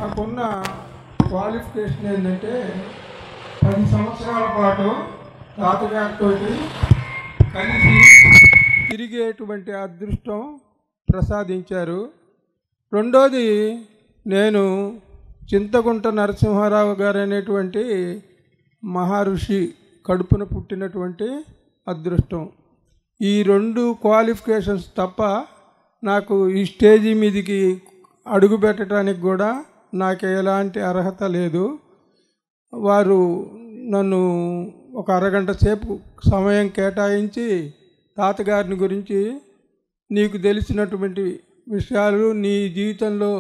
నాకున్న క్వాలిఫికేషన్ ఏంటంటే 10 సంవత్సరాల పాటు తాతగారితో కలిసి తిరిగేటువంటి అదృష్టం ప్రసాదించారు. రెండోది, నేను చింతగుంట నరసింహారావు గారు అనేటువంటి మహర్షి కడుపున పుట్టినటువంటి అదృష్టం. ఈ 2 క్వాలిఫికేషన్స్ తప్ప నాకు ఈ స్టేజీ మీదికి అడుగు పెట్టడానికి కూడా నాకు ఎలాంటి అర్హత లేదు. వారు నన్ను ఒక అరగంట సేపు సమయం కేటాయించి తాతగారిని గురించి నీకు తెలిసినటువంటి విషయాలు, నీ జీవితంలో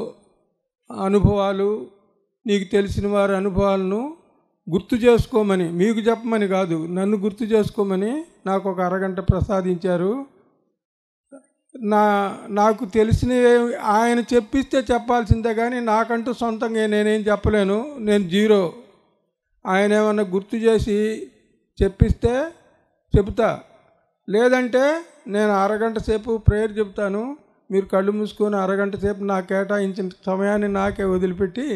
అనుభవాలు, నీకు తెలిసిన వారి అనుభవాలను గుర్తు చేసుకోమని, మీకు చెప్పమని కాదు, నన్ను గుర్తు చేసుకోమని నాకు ఒక అరగంట ప్రసాదించారు. నాకు తెలిసినవి ఆయన చెప్పిస్తే చెప్పాల్సిందే కానీ నాకంటూ సొంతంగా నేనేం చెప్పలేను. నేను జీరో. ఆయన ఏమన్నా గుర్తు చేసి చెప్పిస్తే చెబుతా, లేదంటే నేను అరగంట సేపు ప్రేయర్ చెబుతాను. మీరు కళ్ళు మూసుకొని అరగంట సేపు నాకు కేటాయించిన సమయాన్ని నాకే వదిలిపెట్టి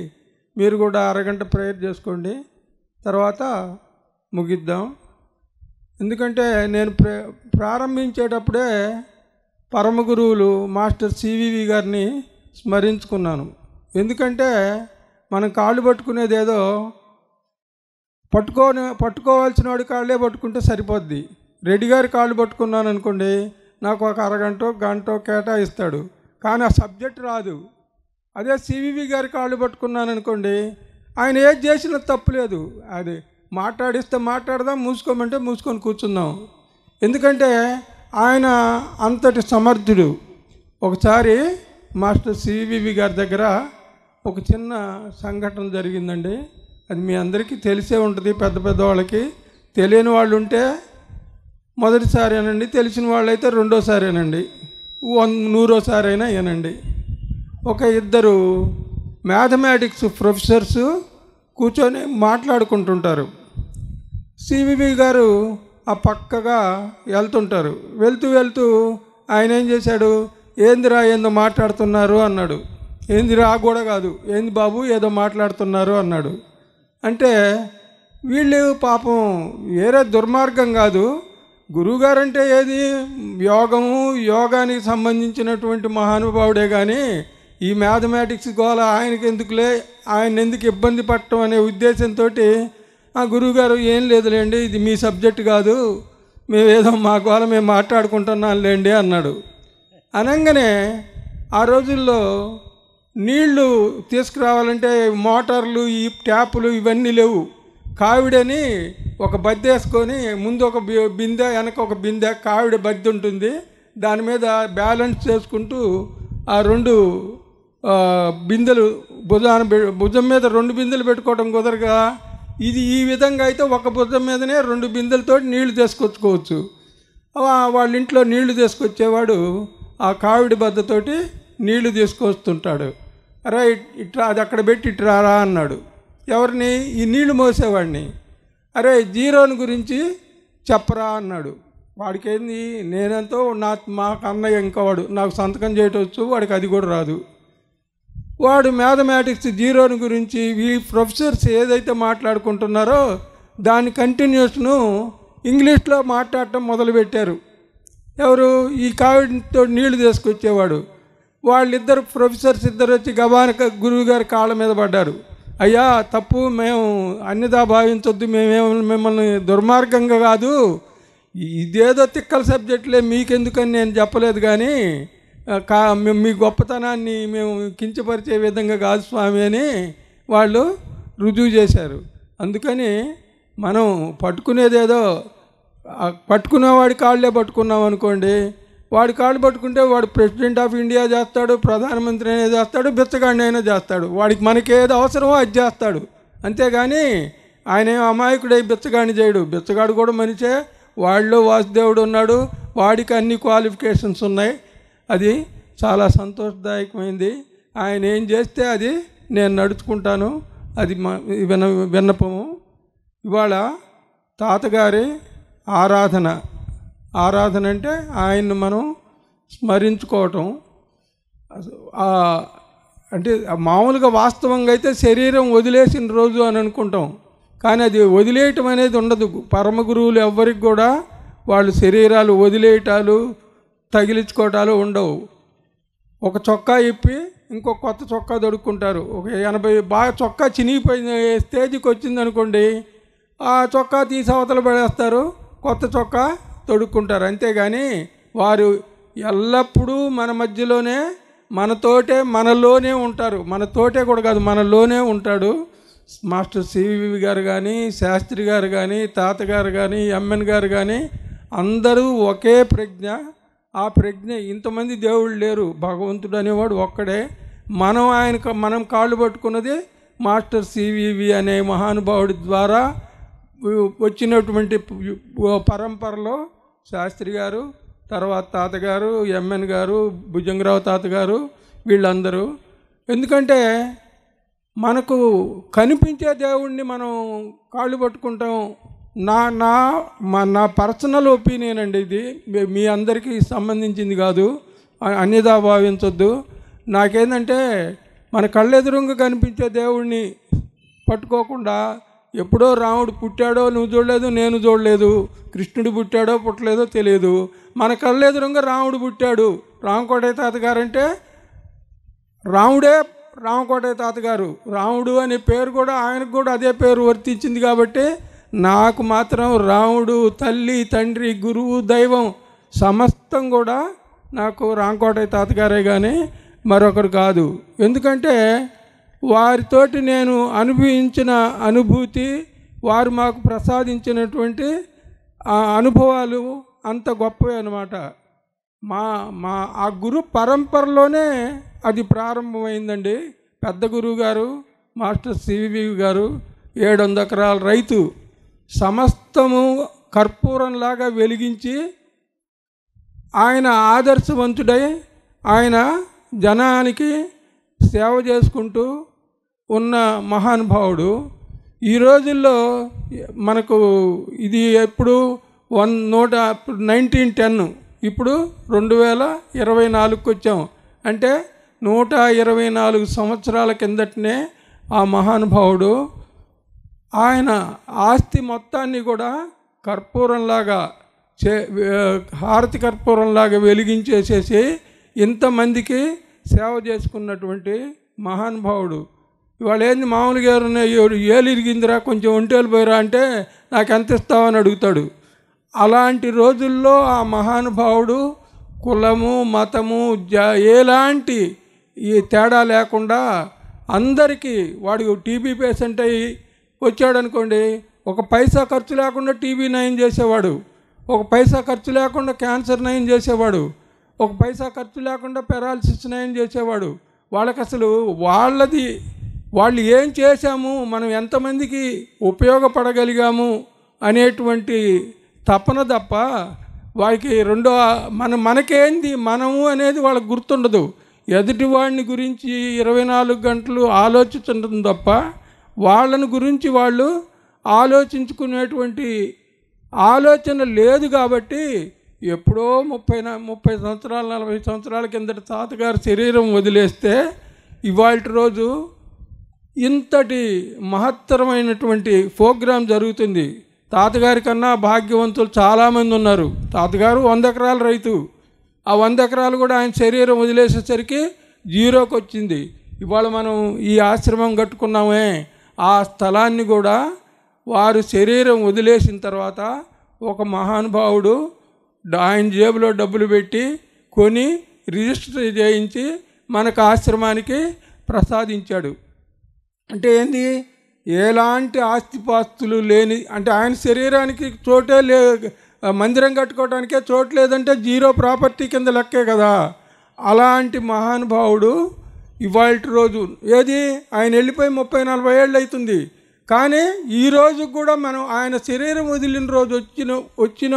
మీరు కూడా అరగంట ప్రేయర్ చేసుకోండి, తర్వాత ముగిద్దాం. ఎందుకంటే నేను ప్రారంభించేటప్పుడే పరమ గురువులు మాస్టర్ సివివి గారిని స్మరించుకున్నాను. ఎందుకంటే మనం కాళ్ళు పట్టుకునేది ఏదో పట్టుకోవాల్సిన వాడి కాళ్ళే పట్టుకుంటే సరిపోద్ది. రెడ్డి గారి కాళ్ళు పట్టుకున్నాను అనుకోండి, నాకు ఒక గంట కేటాయిస్తాడు, కానీ ఆ సబ్జెక్ట్ రాదు. అదే సివివి గారి కాళ్ళు పట్టుకున్నాను అనుకోండి, ఆయన ఏది చేసినా తప్పులేదు. అది మాట్లాడిస్తే మాట్లాడదాం, మూసుకోమంటే మూసుకొని కూర్చుందాం. ఎందుకంటే ఆయన అంతటి సమర్థుడు. ఒకసారి మాస్టర్ సివివి గారి దగ్గర ఒక చిన్న సంఘటన జరిగిందండి. అది మీ అందరికీ తెలిసే ఉంటుంది. పెద్ద వాళ్ళకి తెలియని వాళ్ళు ఉంటే మొదటిసారి అనండి, తెలిసిన వాళ్ళైతే రెండోసారి అనండి, 100వ అయినా వినండి. ఒక 2 మ్యాథమెటిక్స్ ప్రొఫెసర్స్ కూర్చొని మాట్లాడుకుంటుంటారు. సివివి గారు ఆ పక్కగా వెళ్తుంటారు. వెళ్తూ ఆయన ఏం చేశాడు, ఏందో మాట్లాడుతున్నారు అన్నాడు. ఏందిరా కూడా కాదు, ఏంది బాబు ఏదో మాట్లాడుతున్నారు అన్నాడు. అంటే వీళ్ళు పాపం వేరే దుర్మార్గం కాదు, గురువుగారంటే ఏది యోగానికి సంబంధించినటువంటి మహానుభావుడే కానీ ఈ మ్యాథమెటిక్స్ గోల ఆయనకి ఎందుకులే, ఆయన ఎందుకు ఇబ్బంది పడటం అనే ఉద్దేశంతో ఆ గురువుగారు ఏం లేదులేండి, ఇది మీ సబ్జెక్ట్ కాదు, మేమేదో మా గోల మేము మాట్లాడుకుంటున్నాం లేండి అన్నాడు. అనగానే ఆ రోజుల్లో నీళ్లు తీసుకురావాలంటే మోటార్లు, ఈ ట్యాపులు ఇవన్నీ లేవు. కావిడని ఒక బద్దె వేసుకొని ముందు ఒక బిందె, వెనక ఒక బిందె, కావిడ బద్దె ఉంటుంది, దాని మీద బ్యాలెన్స్ చేసుకుంటూ ఆ 2 బిందెలు భుజం మీద 2 బిందెలు పెట్టుకోవడం కుదరగా, ఇది ఈ విధంగా అయితే ఒక భుజం మీదనే 2 బిందెలతో నీళ్లు తీసుకొచ్చుకోవచ్చు. వాళ్ళ ఇంట్లో నీళ్లు తీసుకొచ్చేవాడు ఆ కావిడి బద్దతోటి నీళ్లు తీసుకొస్తుంటాడు. అరే ఇట్లా అది అక్కడ పెట్టి ఇట్రారా అన్నాడు. ఎవరిని? ఈ నీళ్లు మోసేవాడిని. అరే జీరోని గురించి చెప్పరా అన్నాడు. వాడికి ఏంది, నేనంతో మా అన్నయ్య ఇంకా వాడు నాకు సంతకం చేయటవచ్చు, వాడికి అది కూడా రాదు. వాడు మ్యాథమెటిక్స్ జీరోని గురించి ఈ ప్రొఫెసర్స్ ఏదైతే మాట్లాడుకుంటున్నారో దాని కంటిన్యూషను ఇంగ్లీష్లో మాట్లాడటం మొదలుపెట్టారు. ఎవరు? ఈ కావిడితో నీళ్లు తీసుకొచ్చేవాడు. వాళ్ళిద్దరు ప్రొఫెసర్స్ ఇద్దరు వచ్చి గబానక గురువుగారి కాళ్ళ మీద పడ్డారు. అయ్యా తప్పు, మేము అన్యదా భావించొద్దు, మిమ్మల్ని దుర్మార్గంగా కాదు, ఇదేదో తిక్కల సబ్జెక్టులే మీకెందుకని నేను చెప్పలేదు, కానీ మీ గొప్పతనాన్ని మేము కించపరిచే విధంగా కాదు స్వామి అని వాళ్ళు రుజువు చేశారు. అందుకని మనం పట్టుకునేదేదో పట్టుకునేవాడి కాళ్ళే పట్టుకున్నాం అనుకోండి, వాడి కాళ్ళు పట్టుకుంటే వాడు ప్రెసిడెంట్ ఆఫ్ ఇండియా చేస్తాడు, ప్రధానమంత్రి అయినా చేస్తాడు, బిచ్చగాడిని అయినా చేస్తాడు. వాడికి మనకి ఏది అవసరమో అది చేస్తాడు. అంతేగాని ఆయన ఏం అమాయకుడై బిచ్చగాడిని చేయడు. బిచ్చగాడు కూడా మనిషే, వాళ్ళలో వాసుదేవుడు ఉన్నాడు, వాడికి అన్ని క్వాలిఫికేషన్స్ ఉన్నాయి. అది చాలా సంతోషదాయకమైంది. ఆయన ఏం చేస్తే అది నేను నడుచుకుంటాను. అది విన్నపము. ఇవాళ తాతగారి ఆరాధన అంటే ఆయన్ని మనం స్మరించుకోవటం. అంటే మామూలుగా వాస్తవంగా అయితే శరీరం వదిలేసిన రోజు అని అనుకుంటాం, కానీ అది వదిలేయటం అనేది ఉండదు. పరమ గురువులు ఎవ్వరికి కూడా వాళ్ళు శరీరాలు వదిలేయటాలు తగిలించుకోవటాలు ఉండవు. ఒక చొక్కా ఇప్పి ఇంకో కొత్త చొక్కా తొడుక్కుంటారు. ఒక 80 బాగా చొక్కా చినిగిపోయిన స్టేజ్కి వచ్చింది అనుకోండి, ఆ చొక్కా తీసి అవతల పడేస్తారు, కొత్త చొక్కా తొడుక్కుంటారు. అంతేగాని వారు ఎల్లప్పుడూ మన మధ్యలోనే మనలోనే ఉంటారు. మనతోటే కూడా కాదు, మనలోనే ఉంటాడు. మాస్టర్ సివివి గారు కానీ, శాస్త్రి గారు కానీ, తాతగారు కానీ, ఎంఎన్ గారు కానీ అందరూ ఒకే ప్రజ్ఞ. ఆ ప్రజ్ఞ, ఇంతమంది దేవుళ్ళు లేరు, భగవంతుడు అనేవాడు ఒక్కడే. మనం కాళ్ళు పట్టుకున్నది మాస్టర్ సివివి అనే మహానుభావుడి ద్వారా వచ్చినటువంటి పరంపరలో శాస్త్రి గారు, తర్వాత తాతగారు, ఎంఎన్ గారు, భుజంగరావు తాతగారు, వీళ్ళందరూ. ఎందుకంటే మనకు కనిపించే దేవుణ్ణి మనం కాళ్ళు పట్టుకుంటాం. నా పర్సనల్ ఒపీనియన్ అండి ఇది, మీ అందరికీ సంబంధించింది కాదు, అన్యదా భావించొద్దు. నాకేంటంటే మన కళ్ళెదురుగా కనిపించే దేవుణ్ణి పట్టుకోకుండా, ఎప్పుడో రాముడు పుట్టాడో నువ్వు చూడలేదు, నేను చూడలేదు, కృష్ణుడు పుట్టాడో పుట్టలేదో తెలియదు, మన కళ్ళెదురుగా రాముడు పుట్టాడు. రామకోటయ్య తాతగారు అంటే రాముడే రామకోటయ్య తాతగారు. రాముడు అనే పేరు కూడా ఆయనకు కూడా అదే పేరు వర్తించింది. కాబట్టి నాకు మాత్రం రాముడు తల్లి, తండ్రి, గురువు, దైవం సమస్తం కూడా నాకు రామకోటయ్య తాతగారే కానీ మరొకరు కాదు. ఎందుకంటే వారితోటి నేను అనుభవించిన అనుభూతి, వారు మాకు ప్రసాదించినటువంటి అనుభవాలు అంత గొప్పవి అన్నమాట. ఆ గురు పరంపరలోనే అది ప్రారంభమైందండి. పెద్ద గురువు గారు మాస్టర్ సివివి గారు 700 ఎకరాల రైతు, సమస్తము కర్పూరంలాగా వెలిగించి ఆయన ఆదర్శవంతుడై ఆయన జనానికి సేవ చేసుకుంటూ ఉన్న మహానుభావుడు. ఈ రోజుల్లో మనకు ఇది ఎప్పుడు 1910, ఇప్పుడు 2024కి వచ్చాం. అంటే 124 సంవత్సరాల కిందటనే ఆ మహానుభావుడు ఆయన ఆస్తి మొత్తాన్ని కూడా కర్పూరంలాగా హారతి కర్పూరంలాగా వెలిగించేసేసి ఇంతమందికి సేవ చేసుకున్నటువంటి మహానుభావుడు. ఇవాళ ఏంది మామూలుగా ఎవరైనా ఏలు ఇరిగిందిరా, కొంచెం ఒంటేలు పోయిరా అంటే నాకు ఎంత ఇస్తావని అడుగుతాడు. అలాంటి రోజుల్లో ఆ మహానుభావుడు కులము, మతము, ఎలాంటి ఈ తేడా లేకుండా అందరికీ, వాడు టీబీ పేషెంట్ అయ్యి వచ్చాడనుకోండి, ఒక పైసా ఖర్చు లేకుండా టీబీ నయం చేసేవాడు, ఒక పైసా ఖర్చు లేకుండా క్యాన్సర్ నయం చేసేవాడు, ఒక పైసా ఖర్చు లేకుండా పెరాలసిస్ నయం చేసేవాడు. వాళ్ళకి అసలు వాళ్ళు ఏం చేశాము, మనం ఎంతమందికి ఉపయోగపడగలిగాము అనేటువంటి తపన తప్ప వారికి మనకేంది మనము అనేది వాళ్ళకి గుర్తుండదు. ఎదుటివాడిని గురించి 24 గంటలు ఆలోచించడం తప్ప వాళ్ళని గురించి వాళ్ళు ఆలోచించుకునేటువంటి ఆలోచన లేదు. కాబట్టి ఎప్పుడో 30 సంవత్సరాలు 40 సంవత్సరాల కిందట తాతగారు శరీరం వదిలేస్తే ఇవాళ రోజు ఇంతటి మహత్తరమైనటువంటి ప్రోగ్రాం జరుగుతుంది. తాతగారి కన్నా భాగ్యవంతులు చాలామంది ఉన్నారు. తాతగారు 100 ఎకరాల రైతు. ఆ 100 ఎకరాలు కూడా ఆయన శరీరం వదిలేసేసరికి జీరోకి వచ్చింది. ఇవాళ మనం ఈ ఆశ్రమం కట్టుకున్నామే, ఆ స్థలాన్ని కూడా వారు శరీరం వదిలేసిన తర్వాత ఒక మహానుభావుడు ఆయన జేబులో డబ్బులు పెట్టి కొని రిజిస్టర్ చేయించి మనకు ఆశ్రమానికి ప్రసాదించాడు. అంటే ఏంది, ఎలాంటి ఆస్తిపాస్తులు లేని, అంటే ఆయన శరీరానికి చోటే మందిరం కట్టుకోవడానికే చోటు లేదంటే జీరో ప్రాపర్టీ కింద లెక్కే కదా. అలాంటి మహానుభావుడు ఇవాళ రోజు ఏది, ఆయన వెళ్ళిపోయి 30-40 ఏళ్ళు అవుతుంది. కానీ ఈరోజు కూడా మనం ఆయన శరీరం వదిలిన రోజు వచ్చిన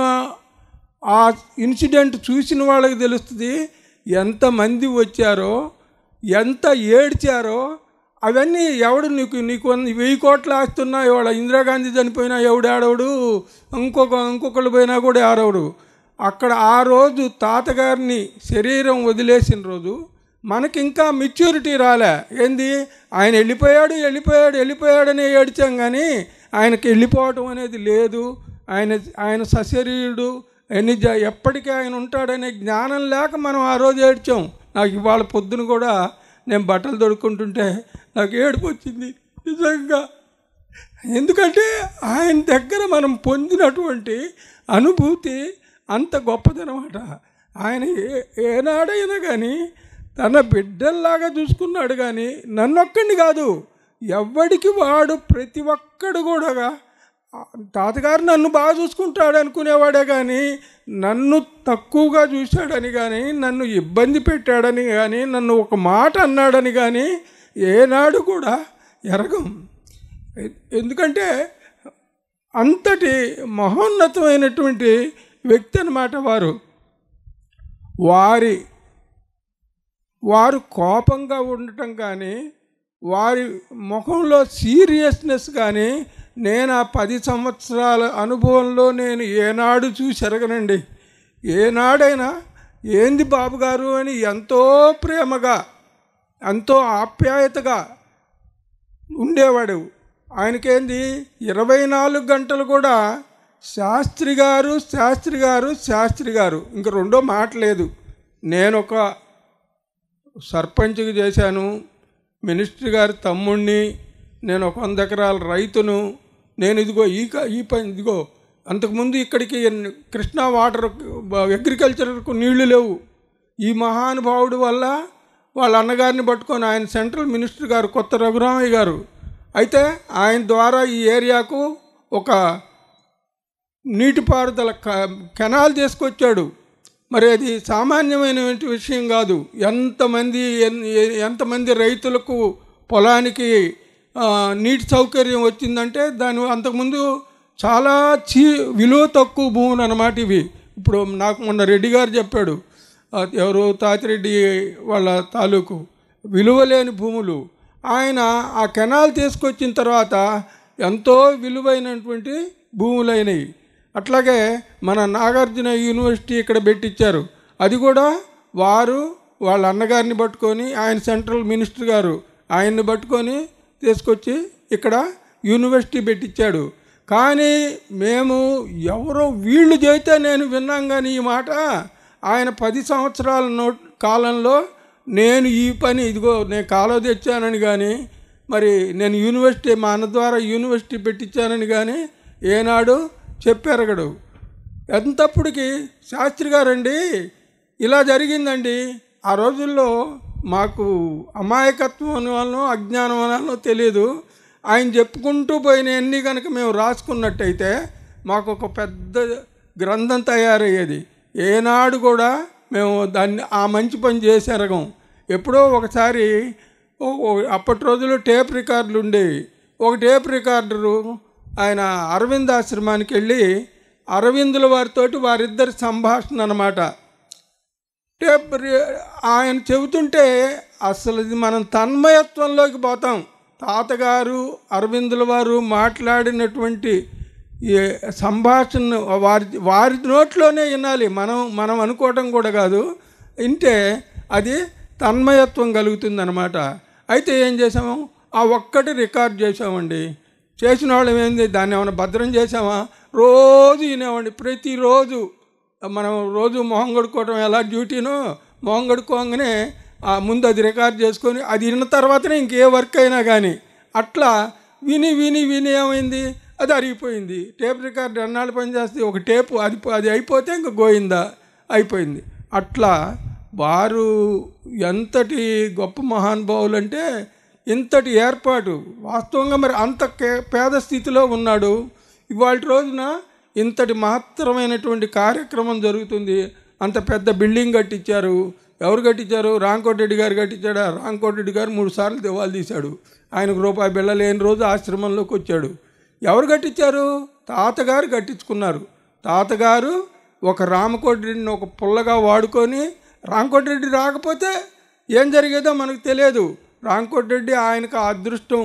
ఆ ఇన్సిడెంట్ చూసిన వాళ్ళకి తెలుస్తుంది ఎంతమంది వచ్చారో, ఎంత ఏడ్చారో. అవన్నీ ఎవడు నీకు 1000 కోట్ల ఆస్తున్నా ఇవాళ ఇందిరాగాంధీ చనిపోయినా ఎవడాడవడు, ఇంకొకళ్ళు పోయినా కూడా ఆడవడు. అక్కడ ఆ రోజు తాతగారిని శరీరం వదిలేసిన రోజు మనకి ఇంకా మెచ్యూరిటీ రాలే. ఏంది, ఆయన వెళ్ళిపోయాడని ఏడ్చాం, కానీ ఆయనకి వెళ్ళిపోవటం అనేది లేదు. ఆయన సశరీరుడు, ఎప్పటికీ ఆయన ఉంటాడనే జ్ఞానం లేక మనం ఆ రోజు ఏడ్చాం. నాకు ఇవాళ పొద్దున కూడా నేను బట్టలు తొడుక్కుంటుంటే నాకు ఏడుపు వచ్చింది నిజంగా. ఎందుకంటే ఆయన దగ్గర మనం పొందినటువంటి అనుభూతి అంత గొప్పదనమాట. ఆయన ఏనాడైనా కానీ తన బిడ్డల్లాగా చూసుకున్నాడు, కానీ నన్నొక్కడిని కాదు, ఎవడికి వాడు ప్రతి ఒక్కడు కూడా తాతగారు నన్ను బాగా చూసుకుంటాడు అనుకునేవాడే, కానీ నన్ను తక్కువగా చూశాడని కానీ, నన్ను ఇబ్బంది పెట్టాడని కానీ, నన్ను ఒక మాట అన్నాడని కానీ ఏనాడు కూడా ఎరగం. ఎందుకంటే అంతటి మహోన్నతమైనటువంటి వ్యక్తి అన్నమాట వారు కోపంగా ఉండటం కానీ, వారి ముఖంలో సీరియస్నెస్ కానీ నేను ఆ 10 సంవత్సరాల అనుభవంలో నేను ఏనాడు చూసి ఎరగనండి. ఏనాడైనా ఏంది బాబుగారు అని ఎంతో ప్రేమగా, ఎంతో ఆప్యాయతగా ఉండేవాడు. ఆయనకేంది 24 గంటలు కూడా శాస్త్రి గారు ఇంక రెండో మాట లేదు. నేను ఒక సర్పంచ్కి చేశాను, మినిస్టర్ గారి తమ్ముడిని, నేను ఒక 100 ఎకరాల రైతును, నేను ఇదిగో అంతకుముందు ఇక్కడికి కృష్ణా వాటర్ అగ్రికల్చర్కు నీళ్లు లేవు. ఈ మహానుభావుడు వల్ల వాళ్ళ అన్నగారిని పట్టుకొని ఆయన సెంట్రల్ మినిస్టర్ గారు కొత్త రఘురామయ్య గారు, అయితే ఆయన ద్వారా ఈ ఏరియాకు ఒక నీటిపారుదల కెనాల్ తీసుకొచ్చాడు. మరి అది సామాన్యమైన విషయం కాదు. ఎంతమంది రైతులకు పొలానికి నీటి సౌకర్యం వచ్చిందంటే దాని అంతకుముందు చాలా విలువ తక్కువ భూములు అన్నమాట ఇవి. ఇప్పుడు నాకు మొన్న రెడ్డి గారు చెప్పాడు, ఎవరు తాతిరెడ్డి వాళ్ళ తాలూకు విలువలేని భూములు. ఆయన ఆ కెనాల్ తీసుకొచ్చిన తర్వాత ఎంతో విలువైనటువంటి భూములైనవి. అట్లాగే మన నాగార్జున యూనివర్సిటీ ఇక్కడ పెట్టించారు. అది కూడా వాళ్ళ అన్నగారిని పట్టుకొని, ఆయన సెంట్రల్ మినిస్టర్ గారు ఆయన్ని పట్టుకొని తీసుకొచ్చి ఇక్కడ యూనివర్సిటీ పెట్టించాడు. కానీ మేము ఎవరో వీళ్ళు చేస్తే నేను విన్నాం, కానీ ఈ మాట ఆయన 10 సంవత్సరాల కాలంలో నేను ఈ పని నేను కాలువ తెచ్చానని కానీ, మరి నేను యూనివర్సిటీ మా అన్న ద్వారా యూనివర్సిటీ పెట్టించానని కానీ ఏనాడు చెప్పెరగడు. ఎంతప్పటికి శాస్త్రి గారండి ఇలా జరిగిందండి. ఆ రోజుల్లో మాకు అమాయకత్వం వలనో అజ్ఞానం వలనో తెలియదు. ఆయన చెప్పుకుంటూ పోయినవన్నీ కనుక మేము రాసుకున్నట్టయితే మాకు ఒక పెద్ద గ్రంథం తయారయ్యేది. ఏనాడు కూడా మేము దాన్ని ఆ మంచి పని చేసేరగం. ఎప్పుడో ఒకసారి అప్పటి రోజుల్లో టేప్ రికార్డులు ఉండేవి. ఒక టేప్ రికార్డరు ఆయన అరవింద్ ఆశ్రమానికి వెళ్ళి అరవిందుల వారితోటి వారిద్దరి సంభాషణ అన్నమాట. టేప్ ఆయన చెబుతుంటే అసలు ఇది మనం తన్మయత్వంలోకి పోతాం. తాతగారు అరవిందుల వారు మాట్లాడినటువంటి సంభాషణ వారి నోట్లోనే వినాలి. మనం అనుకోవటం కూడా కాదు, వింటే అది తన్మయత్వం కలుగుతుందన్నమాట. అయితే ఏం చేసాము, ఆ ఒక్కటి రికార్డ్ చేసామండి. చేసిన వాళ్ళం ఏంది, దాన్ని ఏమైనా భద్రం చేసామా? రోజు వినేవాడిని. ప్రతిరోజు మనం రోజు మొహం కడుక్కోవటం ఎలా డ్యూటీనో, మొహం కడుక్కోగానే ముందు అది రికార్డ్ చేసుకొని అది విన్న తర్వాతనే ఇంకే వర్క్ అయినా కానీ అట్లా విని ఏమైంది, అది అరిగిపోయింది. టేప్ రికార్డ్ ఎన్నాళ్ళు పనిచేస్తే ఒక టేపు అది అయిపోతే ఇంకా గోయిందా అయిపోయింది. అట్లా వారు ఎంతటి గొప్ప మహానుభావులు అంటే ఇంతటి ఏర్పాటు. వాస్తవంగా మరి అంత పేద స్థితిలో ఉన్నాడు. ఇవాళ రోజున ఇంతటి మహత్తరమైనటువంటి కార్యక్రమం జరుగుతుంది. అంత పెద్ద బిల్డింగ్ కట్టించారు. ఎవరు కట్టించారు? రాంకోటిరెడ్డి గారు కట్టించాడు. రాంకోటిరెడ్డి గారు 3 సార్లు దివాలు తీశాడు. ఆయనకు రూపాయి బిళ్ళ లేని రోజు ఆశ్రమంలోకి వచ్చాడు. ఎవరు కట్టించారు? తాతగారు కట్టించుకున్నారు. తాతగారు ఒక రామకోటిరెడ్డిని ఒక పుల్లగా వాడుకొని, రాంకోటిరెడ్డి రాకపోతే ఏం జరిగేదో మనకు తెలియదు. రాంకోటిరెడ్డి ఆయనకు ఆ అదృష్టం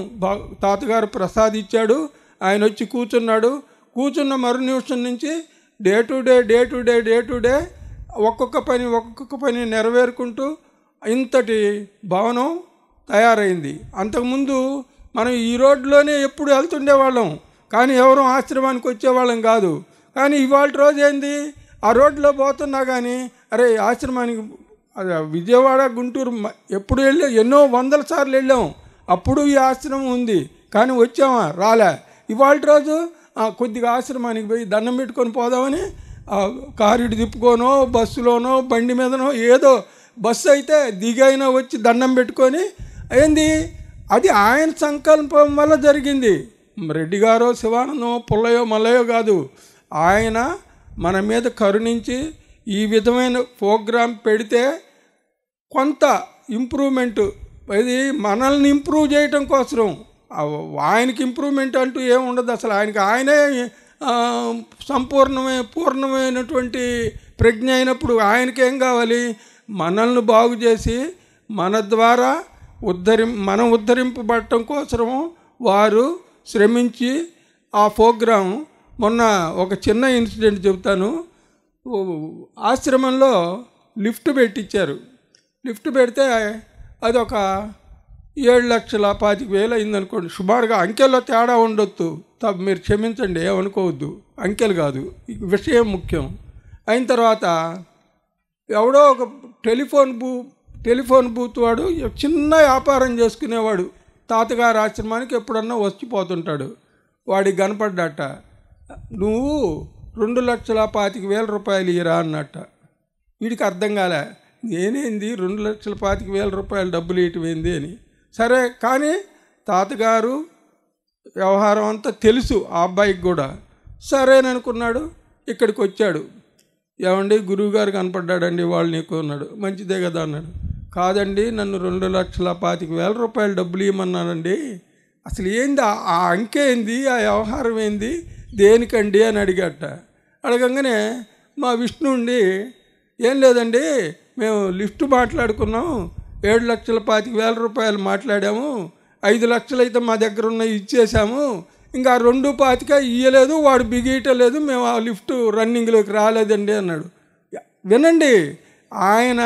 తాతగారు ప్రసాదించాడు. ఆయన వచ్చి కూర్చున్నాడు. కూర్చున్న మరు నిమిషం నుంచి డే టు డే ఒక్కొక్క పని నెరవేరుకుంటూ ఇంతటి భవనం తయారైంది. అంతకుముందు మనం ఈ రోడ్లోనే ఎప్పుడు వెళ్తుండేవాళ్ళం, కానీ ఎవరూ ఆశ్రమానికి వచ్చేవాళ్ళం కాదు. కానీ ఇవాళ రోజు ఏంది, ఆ రోడ్లో పోతున్నా కానీ అరే ఆశ్రమానికి విజయవాడ గుంటూరు ఎప్పుడు వెళ్ళాం, ఎన్నో వందల సార్లు వెళ్ళాం, అప్పుడు ఈ ఆశ్రమం ఉంది, కానీ వచ్చామా రాలే. ఇవాళ రోజు కొద్దిగా ఆశ్రమానికి పోయి దండం పెట్టుకొని పోదామని కారిడు తిప్పుకోనో బస్సులోనో బండి మీదనో ఏదో బస్సు అయితే దిగైనా వచ్చి దండం పెట్టుకొని ఏంది, అది ఆయన సంకల్పం వల్ల జరిగింది. రెడ్డి గారో శివానందమో పుల్లయో మల్లయో కాదు, ఆయన మన మీద కరుణించి ఈ విధమైన ప్రోగ్రాం పెడితే కొంత ఇంప్రూవ్మెంట్, ఇది మనల్ని ఇంప్రూవ్ చేయటం కోసం. ఆయనకి ఇంప్రూవ్మెంట్ అంటూ ఏముండదు అసలు, ఆయనే పూర్ణమైనటువంటి ప్రజ్ఞ అయినప్పుడు ఆయనకేం కావాలి, మనల్ని బాగు చేసి మన ద్వారా మనం ఉద్ధరింపబడటం కోసము వారు శ్రమించి ఆ ప్రోగ్రాం. మొన్న ఒక చిన్న ఇన్సిడెంట్ చెబుతాను. ఆశ్రమంలో లిఫ్ట్ పెట్టించారు. లిఫ్ట్ పెడితే అది ఒక 7,25,000 అయిందనుకోండి, సుమారుగా. అంకెల్లో తేడా ఉండొద్దు, మీరు క్షమించండి, ఏమనుకోవద్దు, అంకెలు కాదు, విషయం ముఖ్యం. అయిన తర్వాత ఎవడో ఒక టెలిఫోన్ బూత్ వాడు చిన్న వ్యాపారం చేసుకునేవాడు తాతగారి ఆశ్రమానికి ఎప్పుడన్నా వచ్చిపోతుంటాడు. వాడికి కనపడ్డట, నువ్వు 2,25,000 రూపాయలు ఇరా అన్నట్ట. వీడికి అర్థం కాలే, నేనేంది 2,25,000 రూపాయలు డబ్బులు ఇటువైంది అని. సరే, కానీ తాతగారు వ్యవహారం అంతా తెలుసు ఆ అబ్బాయికి కూడా. సరేననుకున్నాడు, ఇక్కడికి వచ్చాడు. ఏమండి గురువుగారు కనపడ్డాడండి, వాళ్ళు నీకు అన్నాడు. మంచిదే కదా అన్నాడు. కాదండి, నన్ను 2,25,000 రూపాయలు డబ్బులు ఇవ్వమన్నానండి. అసలు ఏంది ఆ అంకె ఏంది, ఆ వ్యవహారం ఏంది, దేనికండి అని అడిగట. అడగంగానే మా విష్ణు ఉండి, ఏం లేదండి, మేము లిఫ్ట్ మాట్లాడుకున్నాం, 7,25,000 రూపాయలు మాట్లాడాము, 5 లక్షలు అయితే మా దగ్గర ఉన్న ఇచ్చేసాము, ఇంకా 2,25,000 ఇయ్యలేదు, వాడు బిగియటలేదు, మేము ఆ లిఫ్ట్ రన్నింగ్లోకి రాలేదండి అన్నాడు. వినండి, ఆయన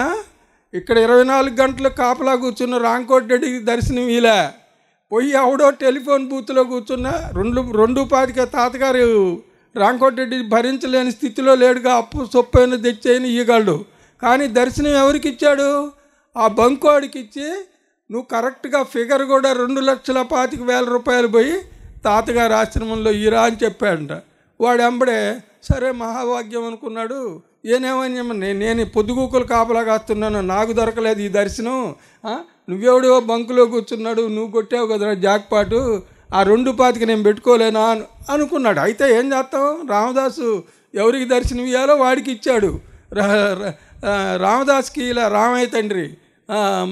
ఇక్కడ 24 గంటలు కాపలా కూర్చున్న రాంకోటరెడ్డికి దర్శనం ఇలా పోయి ఎవడో టెలిఫోన్ బూత్లో కూర్చున్న 2,25,000 తాతగారు రాంకోటరెడ్డి భరించలేని స్థితిలో లేడుగా, అప్పు సొప్పైన తెచ్చైన ఇయ్యగలడు. కానీ దర్శనం ఎవరికి ఇచ్చాడు, ఆ బంకోడికి ఇచ్చి, నువ్వు కరెక్ట్గా ఫిగర్ కూడా 2,25,000 రూపాయలు పోయి తాతగారి ఆశ్రమంలో ఇరా అని చెప్పాడంట. వాడు ఎంబడే సరే మహాభాగ్యం అనుకున్నాడు. ఏనేమని నేను పొద్దుగూకులు కాపలా కాస్తున్నాను, నాకు దొరకలేదు ఈ దర్శనం, నువ్వెవడో బంకులో కూర్చున్నాడు, నువ్వు కొట్టావు కదరా జాక్పాటు, ఆ 2,25,000 నేను పెట్టుకోలేనా అనుకున్నాడు. అయితే ఏం చేస్తాం, రామదాసు ఎవరికి దర్శనం ఇవ్వాలో వాడికి ఇచ్చాడు. రామదాస్కి ఇలా రామయ్య తండ్రి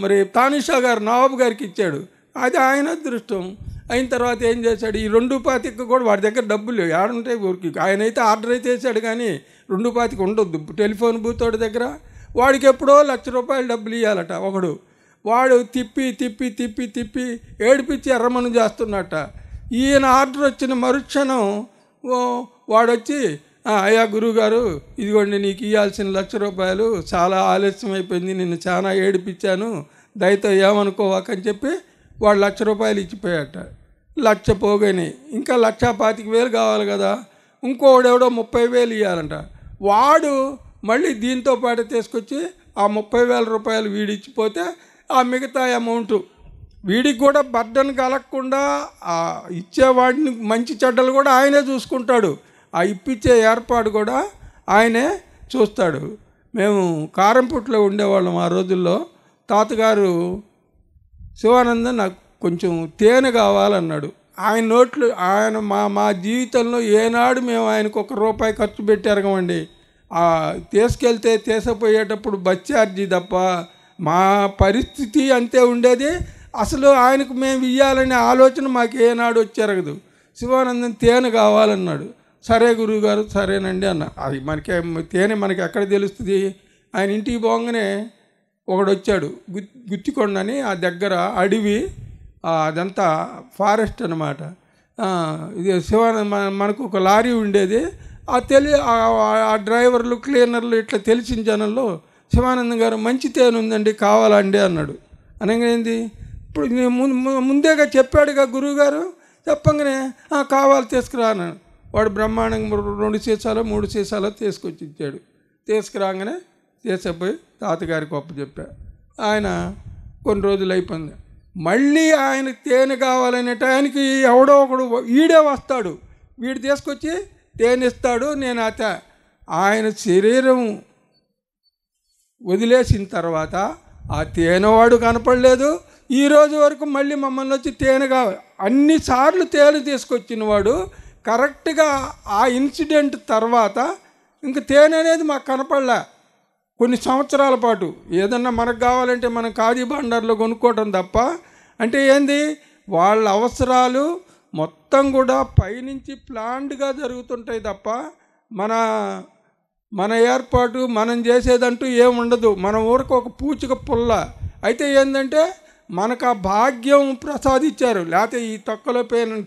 మరి తానిషా గారు నవాబు గారికి ఇచ్చాడు. అది ఆయన అదృష్టం. అయిన తర్వాత ఏం చేశాడు, ఈ 2,25,000 కూడా వాడి దగ్గర డబ్బులు ఏడుంటే ఊరికి. ఆయన అయితే ఆర్డర్ అయితే వేసాడు, కానీ 2,25,000 ఉండొద్దు టెలిఫోన్ బూత్ వాడి దగ్గర. వాడికి ఎప్పుడో 1,00,000 రూపాయలు డబ్బులు ఇవ్వాలట ఒకడు. వాడు తిప్పి తిప్పి తిప్పి తిప్పి ఏడిపించి ఎర్రమను చేస్తున్నట్ట. ఈయన ఆర్డర్ వచ్చిన మరుక్షణం వాడొచ్చి, అయ్యా గురువుగారు, ఇదిగోండి నీకు ఇవ్వాల్సిన 1,00,000 రూపాయలు, చాలా ఆలస్యం అయిపోయింది, నిన్ను చాలా ఏడిపించాను, దయతో ఏమనుకోవాకని చెప్పి వాడు 1,00,000 రూపాయలు ఇచ్చిపోయాట. 1,00,000 పోగానే ఇంకా 1,25,000 కావాలి కదా, ఇంకోడెవడో 30,000 ఇవ్వాలంట. వాడు మళ్ళీ దీంతో పాటు తీసుకొచ్చి ఆ 30,000 రూపాయలు వీడిచ్చిపోతే ఆ మిగతా అమౌంట్ వీడికి కూడా బర్డన్ కలగకుండా ఇచ్చేవాడిని మంచి చెడ్డలు కూడా ఆయనే చూసుకుంటాడు. ఆ ఇప్పించే ఏర్పాటు కూడా ఆయనే చూస్తాడు. మేము కారంపుట్లో ఉండేవాళ్ళం ఆ రోజుల్లో. తాతగారు శివానందం నాకు కొంచెం తేనె కావాలన్నాడు. ఆయన మా జీవితంలో ఏనాడు మేము ఆయనకు ₹1 ఖర్చు పెట్టారమండి. తీసుకెళ్తే తీసుకుపోయేటప్పుడు బస్ ఛార్జీ తప్ప మా పరిస్థితి అంతే ఉండేది. అసలు ఆయనకు మేము ఇవ్వాలనే ఆలోచన మాకు ఏనాడు వచ్చారగదు. శివానందం తేనె కావాలన్నాడు. సరే గురువుగారు సరేనండి అన్న. అది తేనె మనకి ఎక్కడ తెలుస్తుంది. ఆయన ఇంటికి పోగానే ఒకడు వచ్చాడు, గుత్తికొండని, ఆ దగ్గర అడవి, అదంతా ఫారెస్ట్ అనమాట. ఇది మనకు ఒక లారీ ఉండేది. ఆ డ్రైవర్లు క్లీనర్లు ఇట్లా తెలిసిన జనంలో శివానందం గారు మంచి తేనె ఉందండి కావాలండి అన్నాడు. అనగానేంది ఇప్పుడు నేను ముందేగా చెప్పాడుగా గురువుగారు, చెప్పంగానే కావాలి తీసుకురా అన్నాడు. వాడు బ్రహ్మాండంగా 2 సీసాలో 3 సీసాలో తీసుకొచ్చి ఇచ్చాడు. తీసుకురాగానే చేసేపోయి తాతగారికి గొప్ప చెప్పా. ఆయన కొన్ని రోజులు అయిపోయింది. మళ్ళీ ఆయనకు తేనె కావాలనే టయానికి ఎవడో ఒకడు ఈడే వస్తాడు, వీడు తీసుకొచ్చి తేనె ఇస్తాడు. నేను ఆయన శరీరం వదిలేసిన తర్వాత ఆ తేనెవాడు కనపడలేదు. ఈరోజు వరకు మళ్ళీ మమ్మల్ని వచ్చి తేనె కావాలి అన్నిసార్లు తేనె తీసుకొచ్చిన వాడు కరెక్ట్గా ఆ ఇన్సిడెంట్ తర్వాత ఇంక తేనె అనేది మాకు కనపడలే. కొన్ని సంవత్సరాల పాటు ఏదన్నా మనకు కావాలంటే మనం ఖాదీ బండార్లో కొనుక్కోవటం తప్ప, అంటే ఏంది వాళ్ళ అవసరాలు మొత్తం కూడా పైనుంచి ప్లాన్డ్గా జరుగుతుంటాయి తప్ప మన ఏర్పాటు మనం చేసేదంటూ ఏముండదు. మన ఊరికి ఒక పూచిక పుల్ల. అయితే ఏంటంటే మనకు ఆ భాగ్యం ప్రసాదించారు. లేకపోతే ఈ తొక్కలో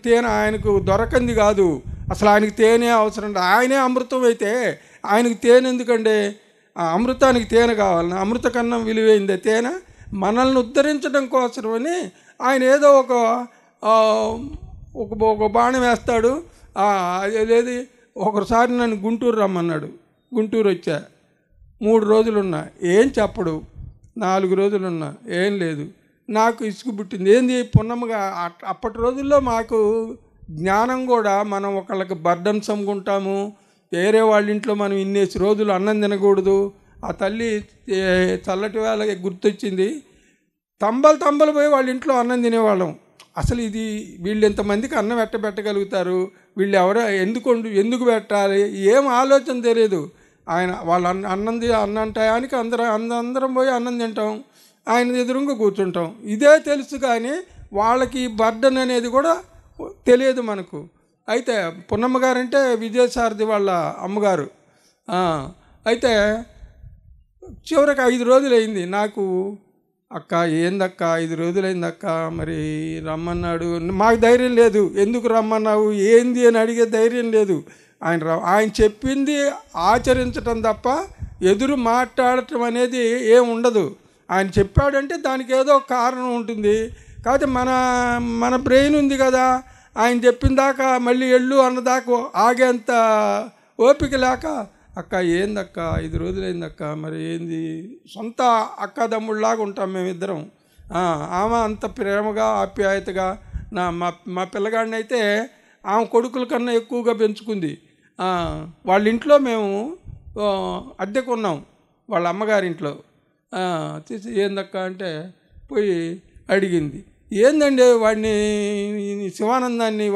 తేనె ఆయనకు దొరకంది కాదు. అసలు ఆయనకి తేనె అవసరం. ఆయనే అమృతం అయితే ఆయనకి తేనె ఎందుకండి? అమృతానికి తేనె కావాలని, అమృత కన్నా విలువైందే తేనె. మనల్ని ఉద్ధరించడం కోసమని ఆయన ఏదో ఒక బాణం వేస్తాడు. అదేది ఒకసారి నన్ను గుంటూరు రమ్మన్నాడు. గుంటూరు వచ్చా, 3 రోజులున్నా ఏం చెప్పడు, 4 రోజులున్నా ఏం లేదు. నాకు ఇసుకు పుట్టింది. ఏంది పున్నమ్మగా అప్పటి రోజుల్లో మాకు జ్ఞానం కూడా మనం ఒకళ్ళకి బర్డన్స్ అమ్ముకుంటాము. వేరే వాళ్ళ ఇంట్లో మనం ఇన్నేసి రోజులు అన్నం తినకూడదు. ఆ తల్లి చల్లటి వేళ గుర్తొచ్చింది. తంబలు పోయి వాళ్ళ ఇంట్లో అన్నం తినేవాళ్ళం. అసలు ఇది వీళ్ళు ఎంతమందికి అన్నం పెట్టగలుగుతారు, వీళ్ళు ఎందుకు పెట్టాలి, ఏం ఆలోచన తెలియదు. వాళ్ళ అన్నం టయానికి అందరం పోయి అన్నం తింటాం, ఆయన ఎదురుగా కూర్చుంటాం. ఇదే తెలుసు కానీ వాళ్ళకి బర్డన్ అనేది కూడా తెలియదు మనకు. అయితే పున్నమ్మ గారంటే విజయసారథి వాళ్ళ అమ్మగారు. అయితే చివరికి 5 రోజులు అయింది. నాకు అక్క ఏందక్క 5 రోజులైంది అక్క, మరి రమ్మన్నాడు. మాకు ధైర్యం లేదు, ఎందుకు రమ్మన్నావు ఏంది అని అడిగే ధైర్యం లేదు. ఆయన చెప్పింది ఆచరించటం తప్ప ఎదురు మాట్లాడటం అనేది ఏం ఉండదు. ఆయన చెప్పాడంటే దానికి ఏదో కారణం ఉంటుంది. కాకపోతే మన బ్రెయిన్ ఉంది కదా, ఆయన చెప్పిన దాకా మళ్ళీ ఎళ్ళు అన్నదాకా ఆగేంత ఓపిక లేక, అక్క ఏందక్క 5 రోజులైందక్క, మరి ఏంది, సొంత అక్కదమ్ముళ్ళలాగా ఉంటాం మేమిద్దరం. ఆమె అంత ప్రేమగా ఆప్యాయతగా మా పిల్లగాడిని అయితే ఆమె కొడుకుల కన్నా ఎక్కువగా పెంచుకుంది. వాళ్ళ ఇంట్లో మేము అద్దెకున్నాం, వాళ్ళ అమ్మగారింట్లో. తీసి ఏందక్క అంటే పోయి అడిగింది. ఏందండి వాడిని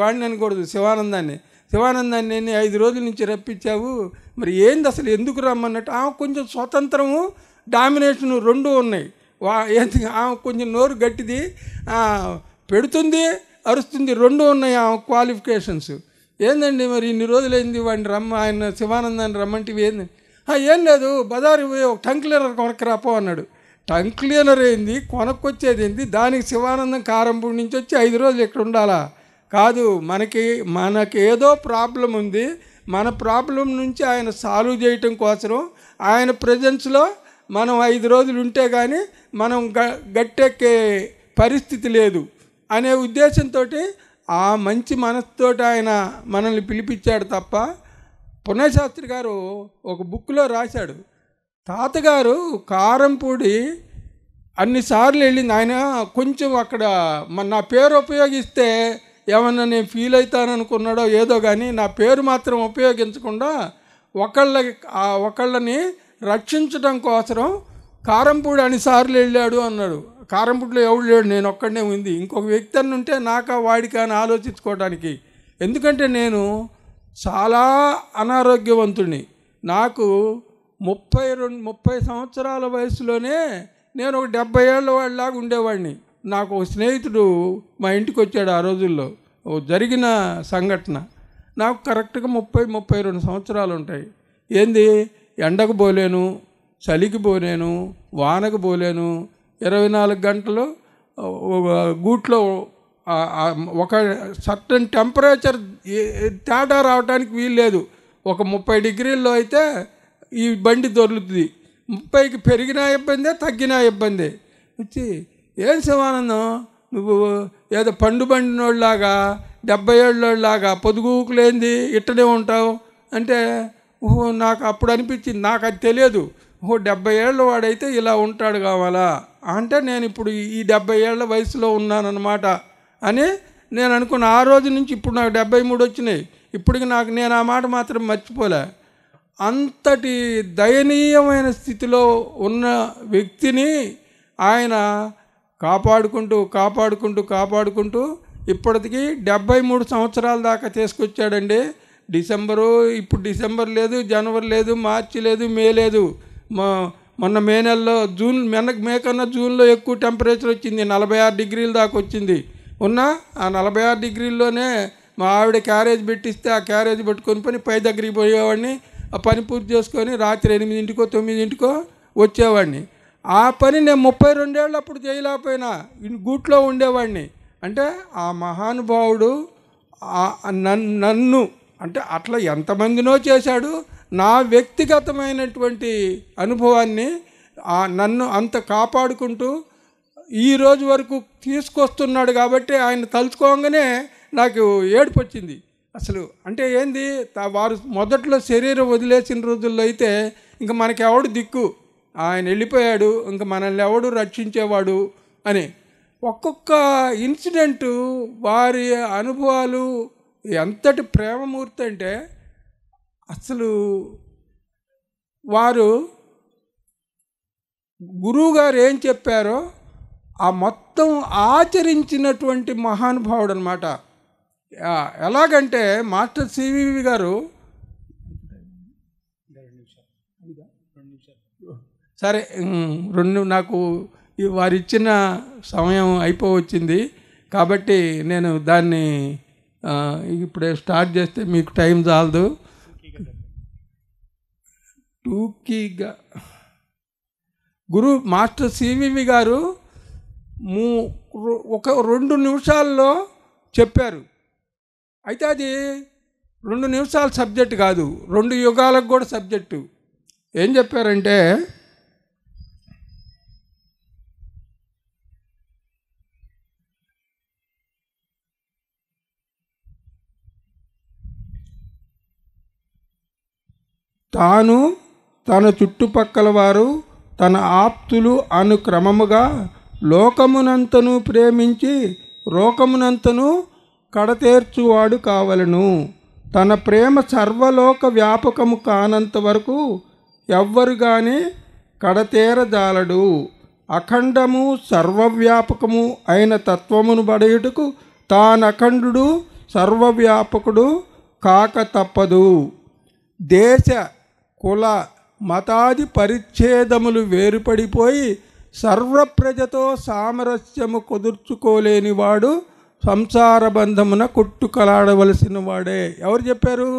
వాడిని అనకూడదు, శివానందాన్ని 5 రోజుల నుంచి రప్పించావు, మరి ఏంది అసలు ఎందుకు రమ్మన్నట్టు. ఆమె కొంచెం స్వతంత్రము డామినేషను 2 ఉన్నాయి. ఆమె కొంచెం నోరు గట్టిది, పెడుతుంది అరుస్తుంది, 2 ఉన్నాయి ఆమె క్వాలిఫికేషన్స్. ఏందండి మరి ఇన్ని రోజులైంది వాడిని ఆయన శివానందాన్ని రమ్మంటివి ఏంది? ఏం లేదు, బజారు పోయి ఒక టంగ్ క్లీనర్ కొనక్కరాపో అన్నాడు. టంగ్ క్లీనర్ ఏంది, కొనక్కొచ్చేది ఏంది, దానికి శివానందం కారంపూడి నుంచి వచ్చి 5 రోజులు ఎక్కడ ఉండాలా? కాదు, మనకి ఏదో ప్రాబ్లం ఉంది, మన ప్రాబ్లం నుంచి ఆయన సాల్వ్ చేయటం కోసం ఆయన ప్రజెన్స్లో మనం 5 రోజులు ఉంటే కానీ మనం గట్టెక్కే పరిస్థితి లేదు అనే ఉద్దేశంతో ఆ మంచి మనసుతోటి ఆయన మనల్ని పిలిపించాడు తప్ప. పుణ్యశాస్త్రి గారు ఒక బుక్లో రాశాడు, తాతగారు కారంపూడి అన్నిసార్లు వెళ్ళింది. ఆయన కొంచెం అక్కడ నా పేరు ఉపయోగిస్తే ఏమన్నా నేను ఫీల్ అవుతాననుకున్నాడో ఏదో కానీ నా పేరు మాత్రం ఉపయోగించకుండా ఒకళ్ళని రక్షించడం కోసం కారంపూడి అన్నిసార్లు వెళ్ళాడు అన్నాడు. కారంపూడిలో ఎవడు లేడు, నేను ఒక్కడనే ఉంది, ఇంకొక వ్యక్తి అని ఉంటే వాడికి అని ఆలోచించుకోవడానికి. ఎందుకంటే నేను చాలా అనారోగ్యవంతుడిని. నాకు 30 సంవత్సరాల వయసులోనే నేను ఒక 70 ఏళ్ళ వాళ్ళలాగా ఉండేవాడిని. నాకు ఒక స్నేహితుడు మా ఇంటికి వచ్చాడు. ఆ రోజుల్లో జరిగిన సంఘటన. నాకు కరెక్ట్గా 30-32 సంవత్సరాలు ఉంటాయి. ఏంది, ఎండకు పోలేను, చలికి పోలేను, వానకు పోలేను, 24 గంటలు గూట్లో ఒక సర్టన్ టెంపరేచర్ తేడా రావడానికి వీల్లేదు. ఒక 30 డిగ్రీల్లో అయితే ఈ బండి దొరుకుతుంది, 30కి పెరిగినా ఇబ్బందే, తగ్గినా ఇబ్బందే. వచ్చి ఏం శివానందం నువ్వు ఏదో పండు బండినోళ్ళలాగా 70 ఏళ్ళలాగా పొదుగుకులేంది ఇట్టనే ఉంటావు అంటే, ఓహో నాకు అప్పుడు అనిపించింది, నాకు అది తెలియదు, ఓహో 70 ఏళ్ళ వాడైతే ఇలా ఉంటాడు కావాలా అంటే నేను ఇప్పుడు ఈ 70 ఏళ్ళ వయసులో ఉన్నానన్నమాట అని నేను అనుకున్న. ఆ రోజు నుంచి ఇప్పుడు నాకు 73 వచ్చినాయి. ఇప్పటికి నేను ఆ మాట మాత్రం మర్చిపోలే. అంతటి దయనీయమైన స్థితిలో ఉన్న వ్యక్తిని ఆయన కాపాడుకుంటూ ఇప్పటికి 73 సంవత్సరాల దాకా తీసుకొచ్చాడండి. ఇప్పుడు డిసెంబర్ లేదు, జనవరి లేదు, మార్చి లేదు, మే లేదు. మొన్న మే నెలలో మే కన్నా జూన్లో ఎక్కువ టెంపరేచర్ వచ్చింది, 46 డిగ్రీల దాకా వచ్చింది. ఆ 46 డిగ్రీల్లోనే మా ఆవిడ క్యారేజ్ పెట్టిస్తే ఆ క్యారేజ్ పట్టుకొని పై దగ్గరికి పోయేవాడిని. ఆ పని పూర్తి చేసుకొని రాత్రి 8కో 9కో వచ్చేవాడిని. ఆ పని నేను 32 ఏళ్ళు అప్పుడు చేయలేకపోయినా గూట్లో ఉండేవాడిని. అంటే ఆ మహానుభావుడు నన్ను అంటే అట్లా ఎంతమందినో చేశాడు. నా వ్యక్తిగతమైనటువంటి అనుభవాన్ని నన్ను అంత కాపాడుకుంటూ ఈ రోజు వరకు తీసుకొస్తున్నాడు. కాబట్టి ఆయన తలుచుకోగానే నాకు ఏడుపు వచ్చింది. అసలు అంటే ఏంది, వారు మొదట్లో శరీరం వదిలేసిన రోజుల్లో అయితే ఇంక మనకెవడు దిక్కు, ఆయన వెళ్ళిపోయాడు, ఇంక మనల్ని ఎవడు రక్షించేవాడు అని. ఒక్కొక్క ఇన్సిడెంటు వారి అనుభవాలు ఎంతటి ప్రేమమూర్తి అంటే, అసలు వారు గురువుగారు ఏం చెప్పారో ఆ మొత్తం ఆచరించినటువంటి మహానుభావుడు అనమాట. ఎలాగంటే మాస్టర్ సివివి గారు, సరే నాకు వారిచ్చిన సమయం అయిపోవచ్చింది కాబట్టి నేను దాన్ని ఇప్పుడే స్టార్ట్ చేస్తే మీకు టైం చాలదు. టూకీగా మాస్టర్ సివివి గారు ఒక 2 నిమిషాల్లో చెప్పారు. అయితే అది 2 నిమిషాల సబ్జెక్ట్ కాదు, 2 యుగాలకు కూడా సబ్జెక్టు. ఏం చెప్పారంటే, తాను, తన చుట్టుపక్కల వారు, తన ఆప్తులు అనుక్రమముగా లోకమునంతను ప్రేమించి లోకమునంతను కడతేర్చువాడు కావలను. తన ప్రేమ సర్వలోక వ్యాపకము కానంత వరకు ఎవ్వరు కానీ కడతేరజాలడు. అఖండము సర్వవ్యాపకము అయిన తత్వమును బడయుటకు తానఖండుడు సర్వవ్యాపకుడు కాక తప్పదు. దేశ కుల మతాది పరిచ్ఛేదములు వేరుపడిపోయి సర్వప్రజతో సామరస్యము కుదుర్చుకోలేని వాడు సంసార బంధమున కొట్టుకలాడవలసిన వాడే. ఎవరు చెప్పారు?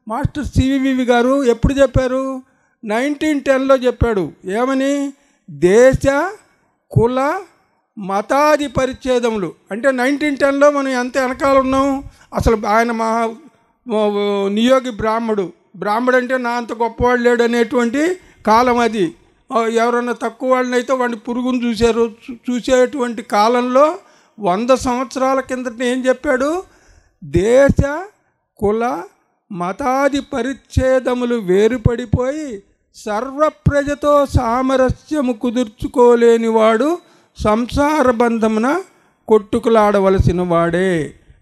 మాస్టర్ సివివి గారు. ఎప్పుడు చెప్పారు? 1910లో చెప్పాడు. ఏమని? దేశ కుల మతాది పరిచ్ఛేదములు. అంటే 1910లో మనం ఎంత వెనకాల ఉన్నాం. అసలు ఆయన నియోగి బ్రాహ్మడు అంటే నా అంత గొప్పవాడు లేడు అనేటువంటి కాలం అది. ఎవరన్నా తక్కువ వాళ్ళనైతే వాడిని పురుగును చూసేటువంటి కాలంలో 100 సంవత్సరాల కిందట ఏం చెప్పాడు? దేశ కుల మతాది పరిచ్ఛేదములు వేరుపడిపోయి సర్వప్రజతో సామరస్యము కుదుర్చుకోలేని వాడు సంసార బంధమున కొట్టుకులాడవలసిన వాడే.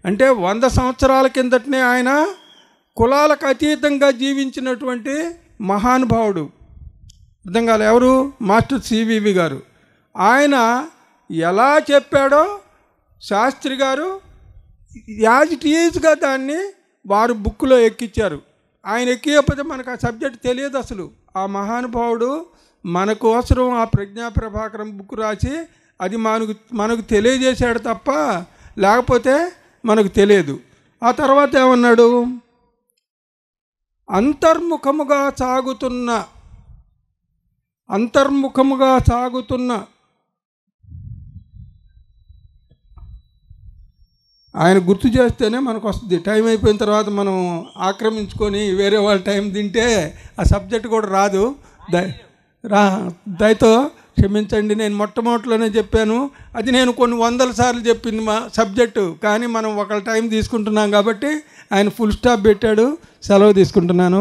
అంటే 100 సంవత్సరాల కిందటనే ఆయన కులాలకు అతీతంగా జీవించినటువంటి మహానుభావుడు. అర్థం కాలే? ఎవరు? మాస్టర్ సివివి గారు. ఆయన ఎలా చెప్పాడో శాస్త్రి గారు యాజ్ ఇట్ ఈజ్గా దాన్ని వారు బుక్లో ఎక్కించారు. ఆయన ఎక్కియకపోతే మనకు ఆ సబ్జెక్ట్ తెలియదు అసలు. ఆ మహానుభావుడు మన కోసం ఆ ప్రజ్ఞా ప్రభాకరం బుక్ రాసి అది మనకు తెలియజేశాడు తప్ప లేకపోతే మనకు తెలియదు. ఆ తర్వాత ఏమన్నాడు? అంతర్ముఖముగా సాగుతున్న ఆయన గుర్తు చేస్తేనే మనకు వస్తుంది. టైం అయిపోయిన తర్వాత మనం ఆక్రమించుకొని వేరే వాళ్ళ టైం తింటే ఆ సబ్జెక్ట్ కూడా రాదు. దయతో క్షమించండి. నేను మొట్టమొదటిలోనే చెప్పాను, అది నేను కొన్ని 100 సార్లు చెప్పింది మా సబ్జెక్టు, కానీ మనం ఒకళ్ళ టైం తీసుకుంటున్నాం కాబట్టి ఆయన ఫుల్ స్టాప్ పెట్టాడు. సెలవు తీసుకుంటున్నాను.